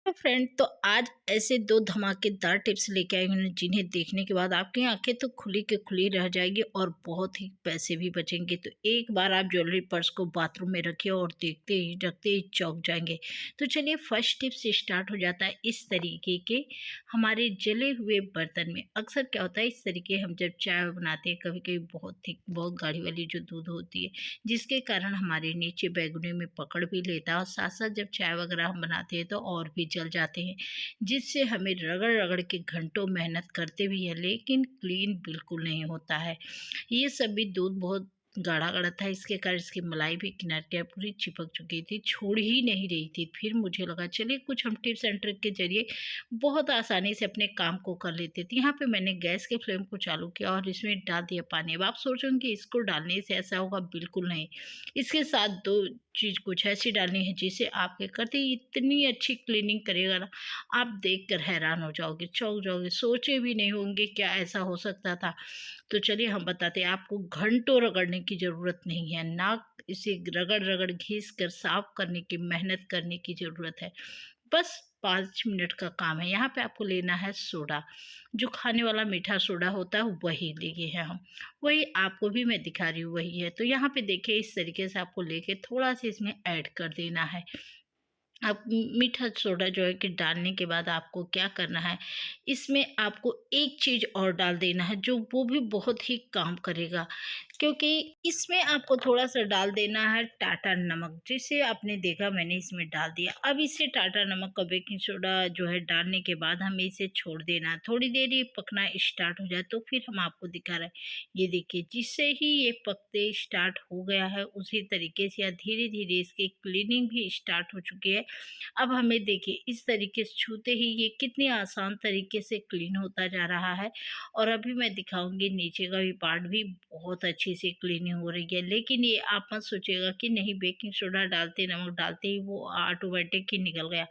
तो फ्रेंड, तो आज ऐसे दो धमाकेदार टिप्स लेके आई हूँ जिन्हें देखने के बाद आपकी आंखें तो खुली के खुली रह जाएगी और बहुत ही पैसे भी बचेंगे। तो एक बार आप ज्वेलरी पर्स को बाथरूम में रखिए और देखते ही रखते ही चौंक जाएंगे। तो चलिए फर्स्ट टिप से स्टार्ट हो जाता है। इस तरीके के हमारे जले हुए बर्तन में अक्सर क्या होता है, इस तरीके हम जब चाय बनाते हैं कभी कभी बहुत थिक बहुत गाढ़ी वाली जो दूध होती है, जिसके कारण हमारे नीचे बैगुने में पकड़ भी लेता है और साथ साथ जब चाय वगैरह हम बनाते हैं तो और भी जल जाते हैं, जिससे हमें रगड़ रगड़ के घंटों मेहनत करते भी हैं लेकिन क्लीन बिल्कुल नहीं होता है। ये सब भी दूध बहुत गाढ़ा गाढ़ा था, इसके कारण इसकी मलाई भी किनारे किनारे पूरी चिपक चुकी थी, छोड़ ही नहीं रही थी। फिर मुझे लगा चलिए कुछ हम टिप्स एंड ट्रिक के जरिए बहुत आसानी से अपने काम को कर लेते थे। यहाँ पे मैंने गैस के फ्लेम को चालू किया और इसमें डाल दिया पानी। अब आप सोचेंगे कि इसको डालने से ऐसा होगा, बिल्कुल नहीं। इसके साथ दो चीज़ कुछ ऐसी डालनी है जिसे आपके करते ही इतनी अच्छी क्लीनिंग करेगा ना, आप देखकर हैरान हो जाओगे, चौंक जाओगे, सोचे भी नहीं होंगे क्या ऐसा हो सकता था। तो चलिए हम बताते हैं। आपको घंटों रगड़ने की ज़रूरत नहीं है, ना इसे रगड़ रगड़ घिस कर साफ करने की मेहनत करने की ज़रूरत है। बस 5 मिनट का काम है। यहाँ पे आपको लेना है सोडा, जो खाने वाला मीठा सोडा होता है वही लिए हैं हम। वही आपको भी मैं दिखा रही हूँ, वही है। तो यहाँ पे देखिए इस तरीके से आपको लेके थोड़ा सा इसमें ऐड कर देना है। अब मीठा सोडा जो है कि डालने के बाद आपको क्या करना है, इसमें आपको एक चीज़ और डाल देना है जो वो भी बहुत ही काम करेगा, क्योंकि इसमें आपको थोड़ा सा डाल देना है टाटा नमक, जिसे आपने देखा मैंने इसमें डाल दिया। अब इसे टाटा नमक और बेकिंग सोडा जो है डालने के बाद हमें इसे छोड़ देना है, थोड़ी देर ये पकना स्टार्ट हो जाए तो फिर हम आपको दिखा रहे हैं। ये देखिए जिससे ही ये पकते स्टार्ट हो गया है उसी तरीके से या धीरे धीरे इसकी क्लीनिंग भी स्टार्ट हो चुकी है। अब हमें देखिए इस तरीके से छूते ही ये कितने आसान तरीके से क्लीन होता जा रहा है। और अभी मैं दिखाऊंगी नीचे का भी पार्ट भी बहुत अच्छी से क्लीनिंग हो रही है। लेकिन ये आप मत सोचिएगा कि नहीं बेकिंग सोडा डालते नमक डालते ही वो ऑटोमेटिक ही निकल गया।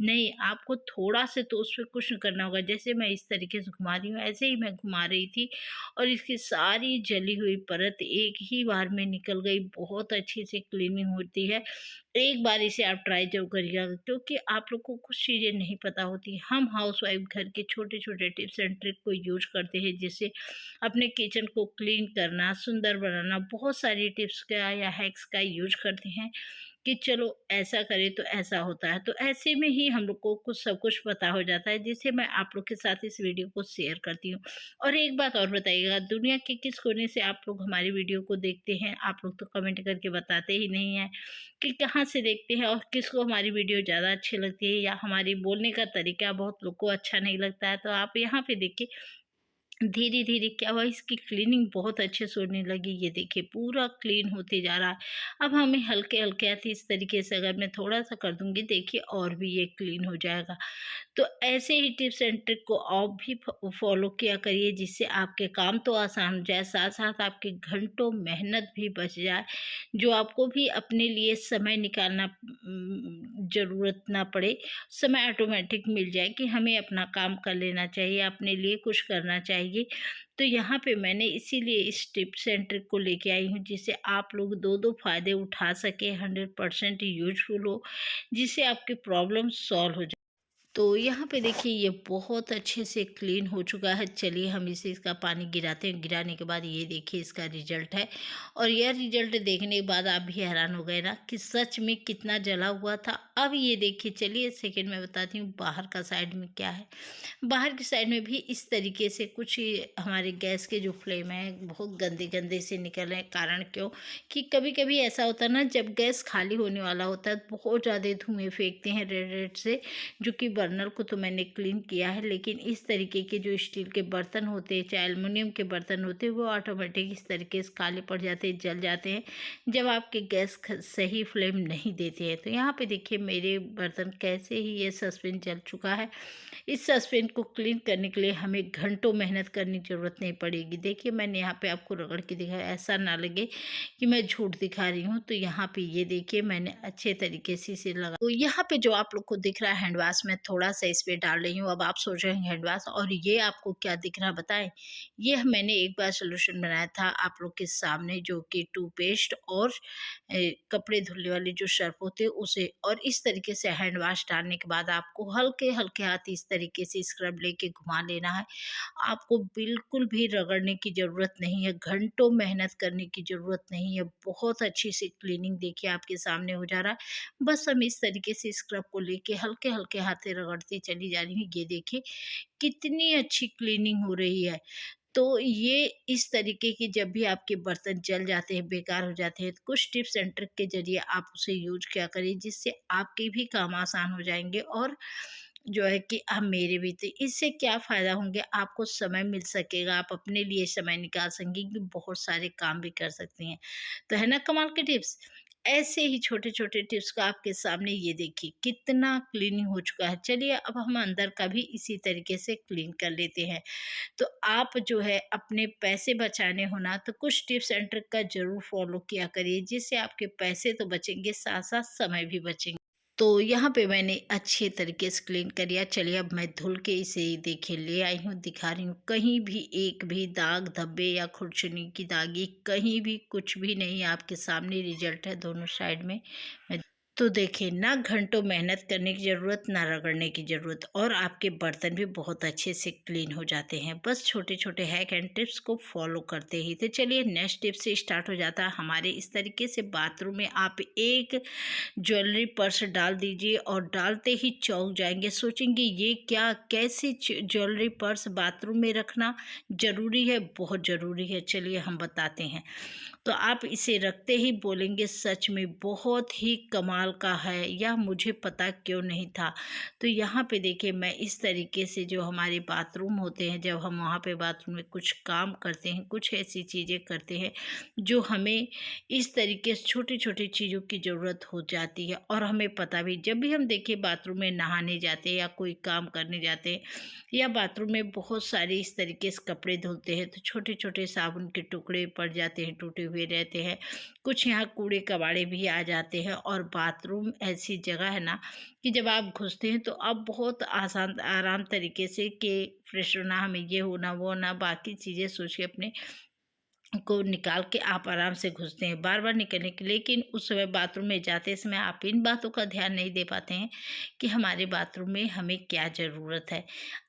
नहीं, आपको थोड़ा से तो उस पर कुछ करना होगा। जैसे मैं इस तरीके से घुमा रही हूँ ऐसे ही मैं घुमा रही थी और इसकी सारी जली हुई परत एक ही बार में निकल गई। बहुत अच्छी से क्लीनिंग होती है। एक बार इसे आप ट्राई ज़रूर करिएगा, क्योंकि आप लोग को कुछ चीज़ें नहीं पता होती। हम हाउसवाइफ घर के छोटे-छोटे टिप्स एंड ट्रिक को यूज़ करते हैं, जिससे अपने किचन को क्लीन करना, सुंदर बनाना, बहुत सारी टिप्स का या हैक्स का यूज़ करते हैं कि चलो ऐसा करें तो ऐसा होता है। तो ऐसे में ही हम लोग को कुछ सब कुछ पता हो जाता है, जिससे मैं आप लोग के साथ इस वीडियो को शेयर करती हूँ। और एक बात और बताइएगा, दुनिया के किस कोने से आप लोग हमारी वीडियो को देखते हैं? आप लोग तो कमेंट करके बताते ही नहीं हैं कि कहाँ से देखते हैं और किसको हमारी वीडियो ज़्यादा अच्छी लगती है या हमारी बोलने का तरीका बहुत लोग को अच्छा नहीं लगता है। तो आप यहाँ पे देखिए धीरे धीरे क्या हुआ, इसकी क्लीनिंग बहुत अच्छे से होने लगी। ये देखिए पूरा क्लीन होते जा रहा है। अब हमें हल्के हल्के हाथ इस तरीके से अगर मैं थोड़ा सा कर दूंगी, देखिए और भी ये क्लीन हो जाएगा। तो ऐसे ही टिप्स एंड ट्रिक को आप भी फॉलो किया करिए, जिससे आपके काम तो आसान हो जाए, साथ साथ आपके घंटों मेहनत भी बच जाए, जो आपको भी अपने लिए समय निकालना ज़रूरत ना पड़े। समय ऑटोमेटिक मिल जाए कि हमें अपना काम कर लेना चाहिए, अपने लिए कुछ करना चाहिए। तो यहाँ पे मैंने इसीलिए इस टिप्स एंड ट्रिक को लेके आई हूँ, जिससे आप लोग दो दो फायदे उठा सके, 100% यूजफुल हो, जिससे आपकी प्रॉब्लम सॉल्व हो जाए। तो यहाँ पे देखिए ये बहुत अच्छे से क्लीन हो चुका है। चलिए हम इसे इसका पानी गिराते हैं। गिराने के बाद ये देखिए इसका रिजल्ट है। और यह रिजल्ट देखने के बाद आप भी हैरान हो गए ना कि सच में कितना जला हुआ था। अब ये देखिए, चलिए सेकंड में बताती हूँ बाहर का साइड में क्या है। बाहर की साइड में भी इस तरीके से कुछ हमारे गैस के जो फ्लेम है बहुत गंदे गंदे से निकल रहे हैं। कारण क्यों कि कभी कभी ऐसा होता है ना, जब गैस खाली होने वाला होता है बहुत ज़्यादा धुएँ फेंकते हैं रेड रेड से, जो कि बर्नर को तो मैंने क्लीन किया है। लेकिन इस तरीके के जो स्टील के बर्तन होते हैं, चाहे एल्युमिनियम के बर्तन होते हैं, वो ऑटोमेटिक इस तरीके से काले पड़ जाते हैं, जल जाते हैं जब आपके गैस सही फ्लेम नहीं देते हैं। तो यहाँ पे देखिए मेरे बर्तन कैसे ही ये सस्पेंस जल चुका है। इस सस्पेंस को क्लीन करने के लिए हमें घंटों मेहनत करने की ज़रूरत नहीं पड़ेगी। देखिए मैंने यहाँ पे आपको रगड़ के दिखाया, ऐसा ना लगे कि मैं झूठ दिखा रही हूँ। तो यहाँ पे ये देखिए मैंने अच्छे तरीके से इसे लगा। तो यहाँ पे जो आप लोग को दिख रहा है हैंड वाश, में थोड़ा-सा इसमें डाल रही हूँ। अब आप सोच रहे हैं हैंड वॉश, और ये आपको क्या दिख रहा बताएँ? ये मैंने एक बार सॉल्यूशन बनाया था आप लोग के सामने, जो कि टूथपेस्ट और कपड़े धुलने वाले जो सर्फ़ होते हैं उसे, और इस तरीके से हैंड वॉश डालने के बाद आपको हल्के-हल्के हाथ इस तरीके से स्क्रब लेके घुमा लेना है। आपको बिल्कुल भी रगड़ने की ज़रूरत नहीं है, घंटों मेहनत करने की ज़रूरत नहीं है। बहुत अच्छी सी क्लीनिंग देखिए आपके सामने हो जा रहा है। बस हम इस तरीके से स्क्रब को लेके हल्के-हल्के हाथ से रगड़ती चली जा रही हूँ। ये देखिए कितनी अच्छी क्लीनिंग हो रही है। तो ये इस तरीके की, जब भी आपके बर्तन जल जाते हैं, बेकार हो जाते हैं, तो कुछ टिप्स एंड ट्रिक के ज़रिए आप उसे यूज़ किया करिए, जिससे आपके भी काम आसान हो जाएँगे, और जो है कि मेरे भी। तो इससे क्या फ़ायदा होंगे, आपको समय मिल सकेगा, आप अपने लिए समय निकाल सकेंगी, कि बहुत सारे काम भी कर सकती हैं। तो है ना कमाल के टिप्स? ऐसे ही छोटे-छोटे टिप्स का आपके सामने ये देखिए कितना क्लीनिंग हो चुका है। चलिए अब हम अंदर का भी इसी तरीके से क्लीन कर लेते हैं। तो आप जो है अपने पैसे बचाने हो ना, तो कुछ टिप्स एंड ट्रिक का ज़रूर फ़ॉलो किया करिए, जिससे आपके पैसे तो बचेंगे, साथ-साथ समय भी बचेंगे। तो यहाँ पे मैंने अच्छे तरीके से क्लीन कर लिया। चलिए अब मैं धुल के इसे देखिए ले आई हूँ, दिखा रही हूँ। कहीं भी एक भी दाग, धब्बे या खुरचुनी की दागी कहीं भी कुछ भी नहीं, आपके सामने रिज़ल्ट है दोनों साइड में। मैं तो देखिए ना घंटों मेहनत करने की ज़रूरत, ना रगड़ने की ज़रूरत, और आपके बर्तन भी बहुत अच्छे से क्लीन हो जाते हैं, बस छोटे-छोटे हैक एंड टिप्स को फ़ॉलो करते ही। तो चलिए नेक्स्ट टिप से स्टार्ट हो जाता है हमारे। इस तरीके से बाथरूम में आप एक ज्वेलरी पर्स डाल दीजिए, और डालते ही चौंक जाएँगे, सोचेंगे ये क्या, कैसे ज्वेलरी पर्स बाथरूम में रखना ज़रूरी है? बहुत ज़रूरी है, चलिए हम बताते हैं। तो आप इसे रखते ही बोलेंगे सच में बहुत ही कमाल का है, या मुझे पता क्यों नहीं था। तो यहाँ पे देखिए मैं इस तरीके से, जो हमारे बाथरूम होते हैं, जब हम वहाँ पे बाथरूम में कुछ काम करते हैं, कुछ ऐसी चीज़ें करते हैं जो हमें इस तरीके से छोटी-छोटी चीज़ों की ज़रूरत हो जाती है, और हमें पता भी, जब भी हम देखिए बाथरूम में नहाने जाते हैं या कोई काम करने जाते हैं, या बाथरूम में बहुत सारे इस तरीके से कपड़े धुलते हैं, तो छोटे-छोटे साबुन के टुकड़े पड़ जाते हैं, टूटे हुए रहते हैं। कुछ यहाँ कूड़े-कबाड़े भी आ जाते हैं, और बाथरूम ऐसी जगह है ना, कि जब आप घुसते हैं तो आप बहुत आसान आराम तरीके से कि फ्रेश होना, हमें ये होना, वो होना, बाकी चीज़ें सोच के अपने को निकाल के आप आराम से घुसते हैं बार-बार निकलने के, लेकिन उस समय बाथरूम में जाते समय आप इन बातों का ध्यान नहीं दे पाते हैं कि हमारे बाथरूम में हमें क्या ज़रूरत है।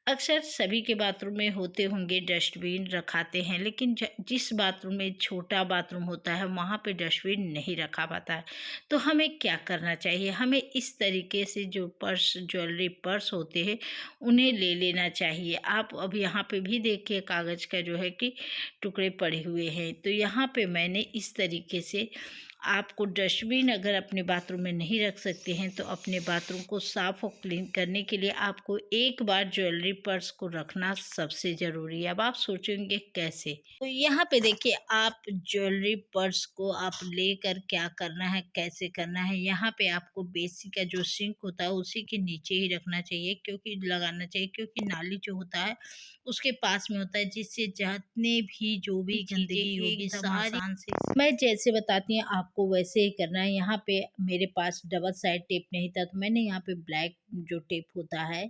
अक्सर सभी के बाथरूम में होते होंगे डस्टबिन रखाते हैं, लेकिन जिस बाथरूम में छोटा बाथरूम होता है वहाँ पे डस्टबिन नहीं रखा पाता है। तो हमें क्या करना चाहिए? हमें इस तरीके से जो पर्स, ज्वेलरी पर्स होते हैं, उन्हें ले लेना चाहिए। आप अब यहाँ पे भी देखिए कागज़ का जो है कि टुकड़े पड़े हुए हैं। तो यहाँ पे मैंने इस तरीके से, आपको डस्टबिन अगर अपने बाथरूम में नहीं रख सकते हैं, तो अपने बाथरूम को साफ़ और क्लीन करने के लिए आपको एक बार ज्वेलरी पर्स को रखना सबसे ज़रूरी है। अब आप सोचेंगे कैसे? तो यहाँ पे देखिए आप ज्वेलरी पर्स को आप लेकर क्या करना है, कैसे करना है, यहाँ पे आपको बेसिक का जो सिंक होता है उसी के नीचे ही रखना चाहिए, क्योंकि लगाना चाहिए, क्योंकि नाली जो होता है उसके पास में होता है, जिससे जितने भी जो भी गंदगी होगी सब आसान से, मैं जैसे बताती हूँ आपको वैसे ही करना है। यहाँ पे मेरे पास डबल साइड टेप नहीं था, तो मैंने यहाँ पे ब्लैक जो टेप होता है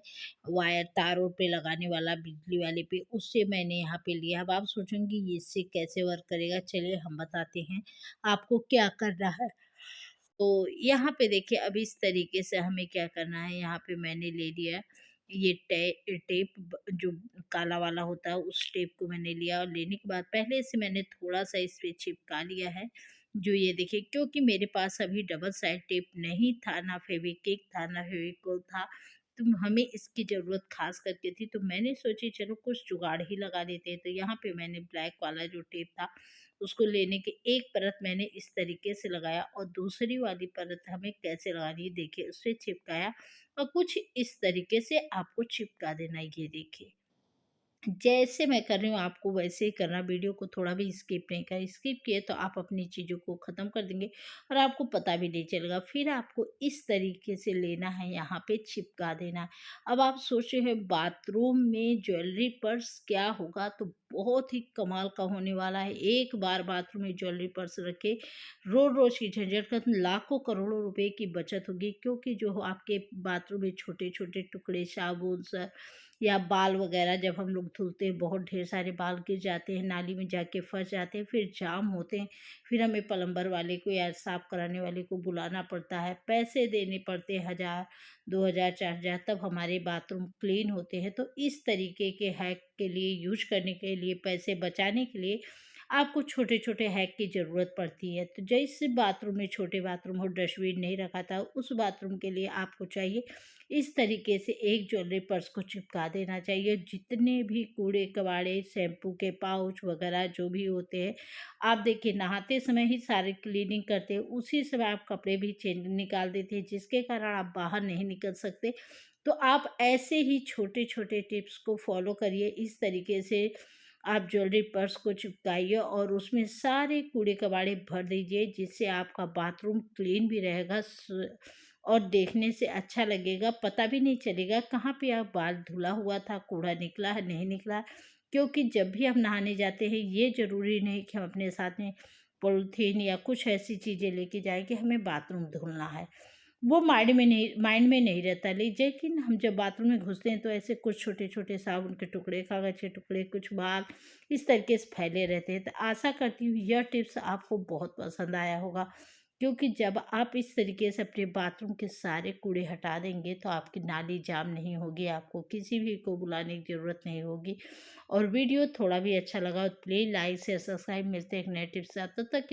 वायर तारों पे लगाने वाला, बिजली वाले पे, उससे मैंने यहाँ पे लिया। अब आप सोचेंगे ये इससे कैसे वर्क करेगा, चलिए हम बताते हैं आपको क्या करना है। तो यहाँ पे देखिए अब इस तरीके से हमें क्या करना है, यहाँ पे मैंने ले लिया ये टेप, जो काला वाला होता है उस टेप को मैंने लिया, और लेने के बाद पहले से मैंने थोड़ा सा इस पे चिपका लिया है, जो ये देखिए, क्योंकि मेरे पास अभी डबल साइड टेप नहीं था, ना फेविक्विक था, ना फेविकोल था, तो हमें इसकी ज़रूरत खास करके थी, तो मैंने सोची चलो कुछ जुगाड़ ही लगा देते हैं। तो यहाँ पे मैंने ब्लैक वाला जो टेप था उसको लेने के एक परत मैंने इस तरीके से लगाया, और दूसरी वाली परत हमें कैसे लगानी है देखिए, उससे चिपकाया, और कुछ इस तरीके से आपको चिपका देना है, ये देखिए। जैसे मैं कर रही हूँ आपको वैसे ही करना, वीडियो को थोड़ा भी स्किप नहीं करें, स्किप किए तो आप अपनी चीज़ों को ख़त्म कर देंगे और आपको पता भी नहीं चलेगा। फिर आपको इस तरीके से लेना है, यहाँ पे चिपका देना है। अब आप सोच रहे हैं बाथरूम में ज्वेलरी पर्स क्या होगा, तो बहुत ही कमाल का होने वाला है। एक बार बाथरूम में ज्वेलरी पर्स रखे, रोज़-रोज़ की झंझट खत्म, लाखों करोड़ों रुपए की बचत होगी, क्योंकि जो आपके बाथरूम में छोटे-छोटे टुकड़े साबुन स या बाल वगैरह जब हम लोग धुलते हैं, बहुत ढेर सारे बाल गिर जाते हैं, नाली में जाके फँस जाते हैं, फिर जाम होते हैं, फिर हमें प्लम्बर वाले को या साफ़ कराने वाले को बुलाना पड़ता है, पैसे देने पड़ते हैं 1000, 2000, 4000, तब हमारे बाथरूम क्लीन होते हैं। तो इस तरीके के हैक के लिए, यूज़ करने के लिए, पैसे बचाने के लिए आपको छोटे-छोटे हैक की ज़रूरत पड़ती है। तो जैसे बाथरूम में, छोटे बाथरूम हो, डस्टबिन नहीं रखा था, उस बाथरूम के लिए आपको चाहिए इस तरीके से एक ज्वेलरी पर्स को चिपका देना चाहिए। जितने भी कूड़े-कबाड़े, शैम्पू के पाउच वगैरह जो भी होते हैं, आप देखिए नहाते समय ही सारी क्लीनिंग करते हैं, उसी समय आप कपड़े भी चेंज निकाल देते हैं, जिसके कारण आप बाहर नहीं निकल सकते। तो आप ऐसे ही छोटे-छोटे टिप्स को फॉलो करिए। इस तरीके से आप ज्वेलरी पर्स को चिपकाइए और उसमें सारे कूड़े-कबाड़े भर दीजिए, जिससे आपका बाथरूम क्लीन भी रहेगा और देखने से अच्छा लगेगा। पता भी नहीं चलेगा कहाँ पे आप बाल धुला हुआ था, कूड़ा निकला है, नहीं निकला है। क्योंकि जब भी हम नहाने जाते हैं, ये ज़रूरी नहीं कि हम अपने साथ में पॉलीथीन या कुछ ऐसी चीज़ें लेके जाएँ कि हमें बाथरूम धुलना है। वो माइंड में नहीं रहता। लेकिन हम जब बाथरूम में घुसते हैं तो ऐसे कुछ छोटे-छोटे साबुन के टुकड़े, कागज़ के टुकड़े, कुछ बाल इस तरीके से फैले रहते हैं। तो आशा करती हूँ यह टिप्स आपको बहुत पसंद आया होगा, क्योंकि जब आप इस तरीके से अपने बाथरूम के सारे कूड़े हटा देंगे तो आपकी नाली जाम नहीं होगी, आपको किसी भी को बुलाने की ज़रूरत नहीं होगी। और वीडियो थोड़ा भी अच्छा लगा तो प्लीज़ लाइक, शेयर, सब्सक्राइब। मिलते हैं एक नए टिप्स के साथ, तब तक के